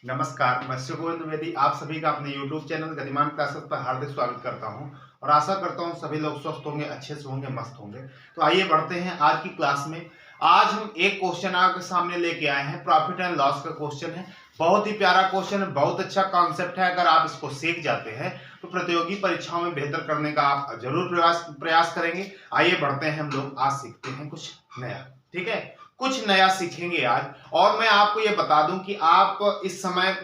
नमस्कार, मैं शिवगोविंद द्विवेदी आप सभी का अपने YouTube चैनल गतिमान क्लासेस पर हार्दिक स्वागत करता हूं और आशा करता हूं सभी लोग स्वस्थ होंगे, अच्छे से होंगे, मस्त होंगे। तो आइए बढ़ते हैं आज की क्लास में। आज हम एक क्वेश्चन आपके सामने लेके आए हैं, प्रॉफिट एंड लॉस का क्वेश्चन है। बहुत ही प्यारा क्वेश्चन है, बहुत अच्छा कॉन्सेप्ट है। अगर आप इसको सीख जाते हैं तो प्रतियोगी परीक्षाओं में बेहतर करने का आप जरूर प्रयास करेंगे। आइए बढ़ते हैं, हम लोग आज सीखते हैं कुछ नया। ठीक है, कुछ नया सीखेंगे आज। और मैं आपको ये बता दूं कि आप इस समय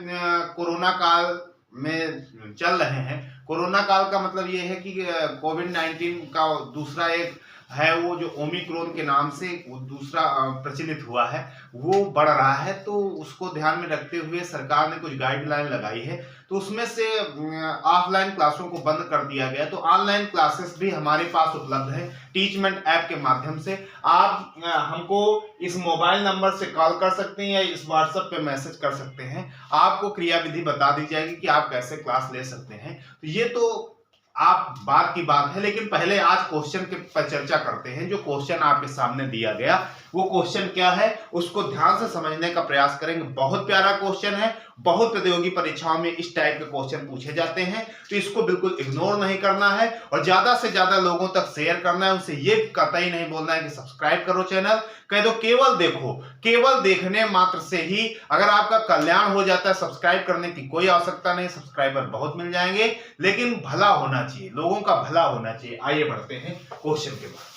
कोरोना काल में चल रहे हैं। कोरोना काल का मतलब ये है कि कोविड-19 का दूसरा एक है, वो जो ओमिक्रॉन के नाम से वो दूसरा प्रचलित हुआ है, वो बढ़ रहा है। तो उसको ध्यान में रखते हुए सरकार ने कुछ गाइडलाइन लगाई है। तो उसमें से ऑफलाइन क्लासों को बंद कर दिया गया, तो ऑनलाइन क्लासेस भी हमारे पास उपलब्ध है टीचमेंट ऐप के माध्यम से। आप हमको इस मोबाइल नंबर से कॉल कर सकते हैं या इस व्हाट्सएप पे मैसेज कर सकते हैं। आपको क्रिया विधि बता दी जाएगी कि आप कैसे क्लास ले सकते हैं। तो ये तो आप बात की बात है, लेकिन पहले आज क्वेश्चन के पर चर्चा करते हैं। जो क्वेश्चन आपके सामने दिया गया वो क्वेश्चन क्या है, उसको ध्यान से समझने का प्रयास करेंगे। बहुत प्यारा क्वेश्चन है, बहुत प्रतियोगी परीक्षाओं में इस टाइप के क्वेश्चन पूछे जाते हैं, तो इसको बिल्कुल इग्नोर नहीं करना है और ज्यादा से ज्यादा लोगों तक शेयर करना है। उनसे ये कतई नहीं बोलना है कि सब्सक्राइब करो चैनल, कह दो केवल देखो। केवल देखने मात्र से ही अगर आपका कल्याण हो जाता है, सब्सक्राइब करने की कोई आवश्यकता नहीं, सब्सक्राइबर बहुत मिल जाएंगे, लेकिन भला होना चाहिए, लोगों का भला होना चाहिए। आइए बढ़ते हैं क्वेश्चन के बाद।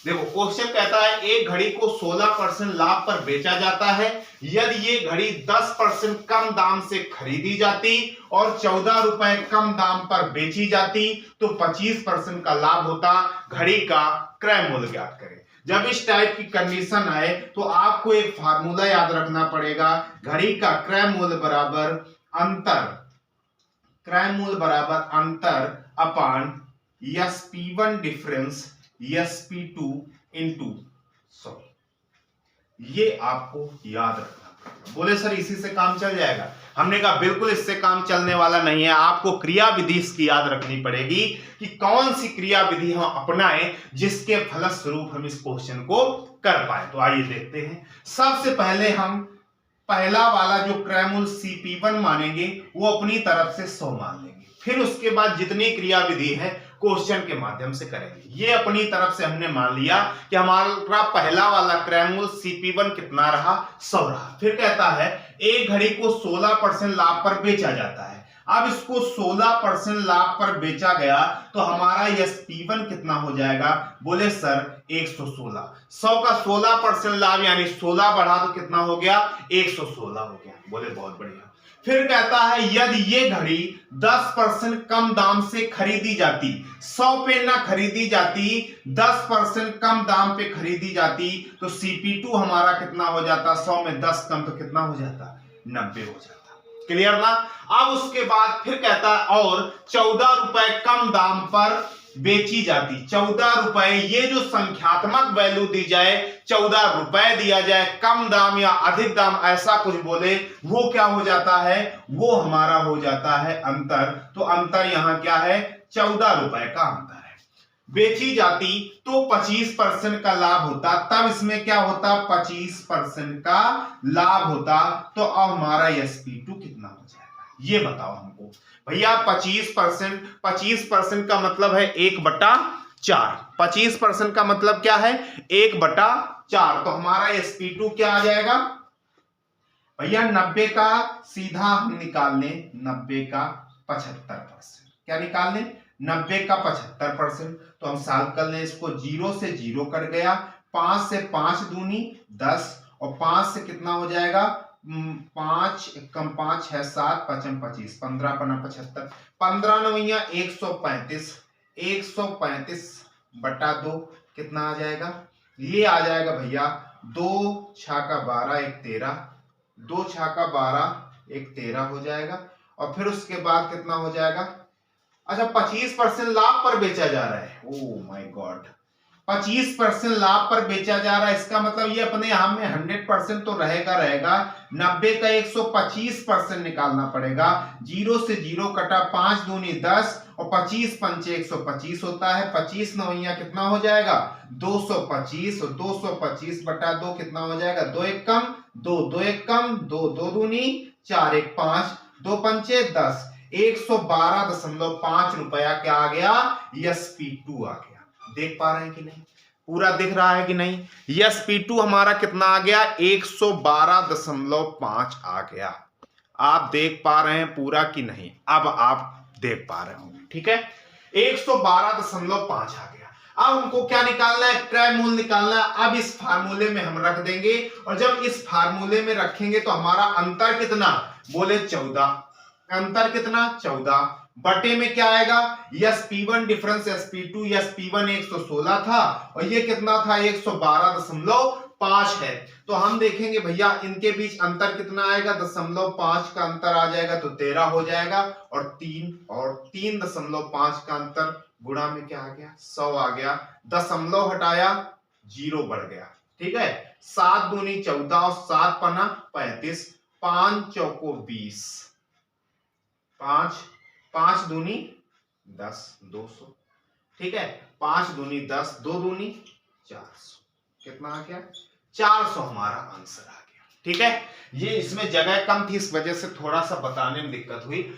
देखो क्वेश्चन कहता है, एक घड़ी को 16% लाभ पर बेचा जाता है। यदि ये घड़ी 10% कम दाम से खरीदी जाती और 14 रुपए कम दाम पर बेची जाती तो 25% का लाभ होता। घड़ी का क्रय मूल्य ज्ञात करें। जब इस टाइप की कंडीशन आए तो आपको एक फार्मूला याद रखना पड़ेगा। घड़ी का क्रय मूल्य बराबर अंतर, क्रय मूल्य बराबर अंतर अपान SP1 डिफरेंस SP2 इंटू 100। ये आपको याद रखना पड़ेगा। बोले सर इसी से काम चल जाएगा? हमने कहा बिल्कुल इससे काम चलने वाला नहीं है। आपको क्रिया विधि इसकी याद रखनी पड़ेगी कि कौन सी क्रिया विधि हम अपनाएं जिसके फलस्वरूप हम इस क्वेश्चन को कर पाए। तो आइए देखते हैं। सबसे पहले हम पहला वाला जो क्रय मूल्य CP1 मानेंगे वो अपनी तरफ से 100 मान लेंगे। फिर उसके बाद जितनी क्रिया विधि है क्वेश्चन के माध्यम से करेंगे। ये अपनी तरफ से हमने मान लिया कि हमारा पहला वाला क्रय मूल्य CP1 कितना रहा, 100 रहा। फिर कहता है एक घड़ी को 16% लाभ पर बेचा जाता है। अब इसको 16% लाभ पर बेचा गया तो हमारा SP1 कितना हो जाएगा? बोले सर 116। 100 का 16% लाभ यानी 16 बढ़ा तो कितना हो गया? 116 हो गया। बोले बहुत बढ़िया। फिर कहता है यदि ये घड़ी 10% कम दाम से खरीदी जाती, 100 पे ना खरीदी जाती, 10% कम दाम पे खरीदी जाती तो CP2 हमारा कितना हो जाता? 100 में 10 कम तो कितना हो जाता? 90 हो जाता। क्लियर ना? अब उसके बाद फिर कहता है और 14 रुपए कम दाम पर बेची जाती। 14 रुपए, ये जो संख्यात्मक वैल्यू दी जाए, 14 रुपए दिया जाए, कम दाम या अधिक दाम ऐसा कुछ बोले, वो क्या हो जाता है? वो हमारा हो जाता है अंतर। तो अंतर यहां क्या है? 14 रुपए का अंतर है। बेची जाती तो 25% का लाभ होता, तब इसमें क्या होता? 25% का लाभ होता। तो अब हमारा SP2 कितना हो जाएगा ये बताओ हमको भैया। 25% का मतलब है 1/4। 25% का मतलब क्या है? 1/4। तो हमारा SP2 क्या आ जाएगा भैया? 90 का सीधा हम निकाल लें, 90 का 75%। क्या निकाल लें? 90 का 75%। तो हम सॉल्व कर लें इसको। 0 से 0 कट गया, 5 से 5 दूनी 10 और 5 से कितना हो जाएगा? 5 कम 5 है 7, 5 25, 15 पना 75, 15 9 135, 135/2 कितना आ जाएगा? ये आ जाएगा भैया 2 छाका 12 1 13, 2 छाका 12 1 13 हो जाएगा। और फिर उसके बाद कितना हो जाएगा? अच्छा 25% लाभ पर बेचा जा रहा है। ओ माय गॉड, 25% लाभ पर बेचा जा रहा है, इसका मतलब ये अपने यहां में 100% तो रहेगा। 90 का 125% निकालना पड़ेगा। 0 से 0 कटा, 5 दूनी 10 और 25 पंचे 125 होता है। 25 9 कितना हो जाएगा? 225 और 225/2 कितना हो जाएगा? 2 1 कम 2, 2 1 कम 2, 2 दूनी 4 1 5, 2 पंचे 10, 112.5 रुपया क्या आ गया, SP2 आ गया। देख पा रहे हैं कि नहीं, पूरा दिख रहा है कि नहीं। SP2 हमारा कितना आ गया, 112.5 आ गया। आप देख पा रहे हैं पूरा कि नहीं, अब आप देख पा रहे होंगे, ठीक है। 112.5 आ गया। अब हमको क्या निकालना है, क्रय मूल्य निकालना है। अब इस फार्मूले में हम रख देंगे, और जब इस फार्मूले में रखेंगे तो हमारा अंतर कितना, बोले 14, अंतर कितना 14, बटे में क्या आएगा, SP1 डिफरेंस SP2, SP1 116 था और ये कितना था 112.5 है। तो हम देखेंगे भैया इनके बीच अंतर कितना आएगा, 0.5 का अंतर आ जाएगा तो 13 हो जाएगा, और 3.5 का अंतर गुणा में क्या आ गया, 100 आ गया। दशमलव हटाया, 0 बढ़ गया, ठीक है। 7 दूनी 14 और 7 पना 35, 5 चौको 20, 5 दूनी 10, 200, ठीक है। 5 दूनी 10, 2 दूनी 400, कितना आ गया 400 हमारा आंसर आ गया, ठीक है। ये इसमें जगह कम थी, इस वजह से थोड़ा सा बताने में दिक्कत हुई।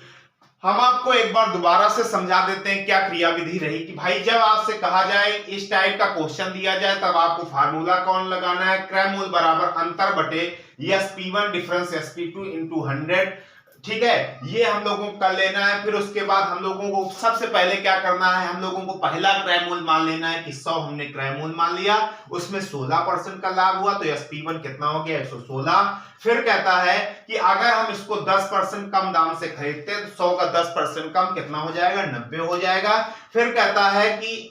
हम आपको एक बार दोबारा से समझा देते हैं क्या क्रियाविधि रही कि भाई जब आपसे कहा जाए इस टाइप का क्वेश्चन दिया जाए तब आपको फार्मूला कौन लगाना है, क्रय मूल्य बराबर अंतर बटे SP1 डिफरेंस SP2 इंटू 100, ठीक है। ये हम लोगों को कर लेना है। फिर उसके बाद हम लोगों को सबसे पहले क्या करना है, हम लोगों को पहला क्रय मूल्य मान लेना है कि 100 हमने क्रय मूल्य मान लिया, उसमें 16% का लाभ हुआ तो SP1 कितना हो गया 116। फिर कहता है कि अगर हम इसको 10% कम दाम से खरीदते हैं तो 100 का 10% कम कितना हो जाएगा, 90 हो जाएगा। फिर कहता है कि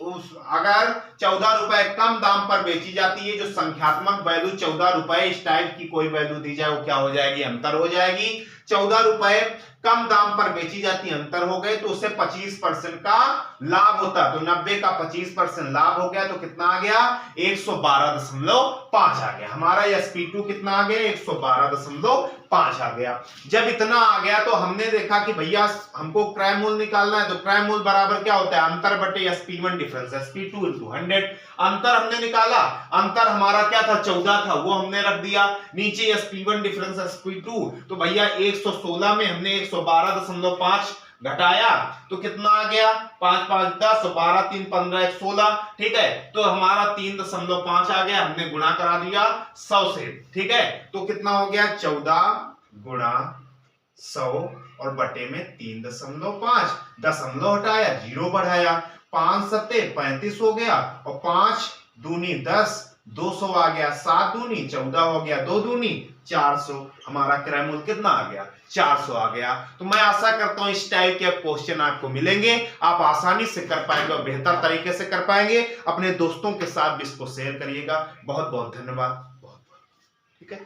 अगर 14 रुपए कम दाम पर बेची जाती है, जो संख्यात्मक वैल्यू 14 रुपए इस टाइप की कोई वैल्यू दी जाए वो क्या हो जाएगी, अंतर हो जाएगी। 14 रुपए कम दाम पर बेची जाती, अंतर हो गए तो उसे 25% का लाभ होता, तो 90 का 25% लाभ हो गया तो कितना आ गया 112.5 आ गया। हमारा SP2 कितना आ गया 112.5 आ गया। जब इतना आ गया तो हमने देखा कि भैया हमको क्रय मूल्य निकालना है, तो क्रय मूल्य बराबर क्या होता है, अंतर बटे SP1 डिफरेंस SP2 इंटू 100। अंतर हमने निकाला, अंतर हमारा क्या था 14 था, वो हमने रख दिया। नीचे SP1 डिफरेंस SP2, तो भैया 116 में हमने 112.5 घटाया तो कितना आ गया 5 5 10, 12 3 15 16, ठीक है। तो हमारा 3.5 आ गया, हमने गुणा करा दिया 100 से, ठीक है। तो कितना हो गया 14 गुणा 100 और बटे में 3.5, दशमलव हटाया 0 बढ़ाया, 5 सत्ते 35 हो गया, और 5 दूनी 10, 200 आ गया, 7 दूनी 14 हो गया, 2 दूनी 400, हमारा क्रय मूल्य कितना आ गया 400 आ गया। तो मैं आशा करता हूं इस टाइप के क्वेश्चन आपको मिलेंगे, आप आसानी से कर पाएंगे और बेहतर तरीके से कर पाएंगे। अपने दोस्तों के साथ भी इसको शेयर करिएगा। बहुत बहुत धन्यवाद, बहुत बहुत, ठीक है।